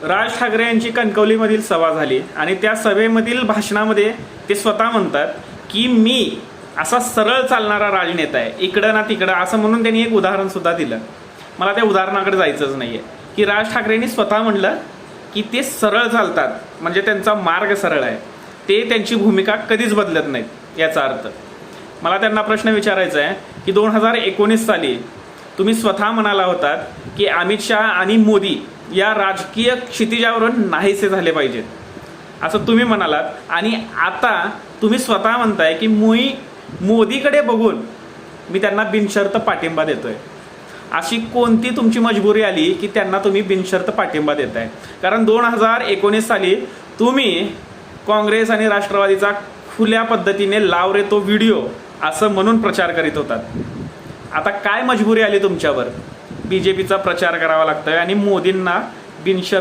राज ठाकरे यांची कणकवलीमधील सभा झाली आणि त्या सभेमधील भाषणामध्ये ते स्वतः म्हणतात की मी असा सरळ चालणारा राजनेता आहे, इकडं ना तिकडं असं म्हणून त्यांनी एक उदाहरण सुद्धा दिलं. मला त्या उदाहरणाकडे जायचंच नाहीये की राज ठाकरेंनी स्वतः म्हणलं की ते सरळ चालतात, म्हणजे त्यांचा मार्ग सरळ आहे, ते त्यांची भूमिका कधीच बदलत नाहीत याचा अर्थ. मला त्यांना प्रश्न विचारायचा आहे की 2019 साली तुम्ही स्वतः म्हणाला होतात की अमित शहा आणि मोदी या राजकीय क्षितिजावरून नाहीसे झाले पाहिजेत असं तुम्ही म्हणालात, आणि आता तुम्ही स्वतः म्हणताय की मोदीकडे बघून मी त्यांना बिनशर्त पाठिंबा देतोय. अशी कोणती तुमची मजबुरी आली की त्यांना तुम्ही बिनशर्त पाठिंबा देताय? कारण 2019 साली तुम्ही काँग्रेस आणि राष्ट्रवादीचा खुल्या पद्धतीने लाव रे तो व्हिडिओ असं म्हणून प्रचार करीत होतात. आता काय मजबुरी आली तुमच्यावर? बीजेपीचा प्रचार करावा लागतोय आणि मोदींना बिनशर्त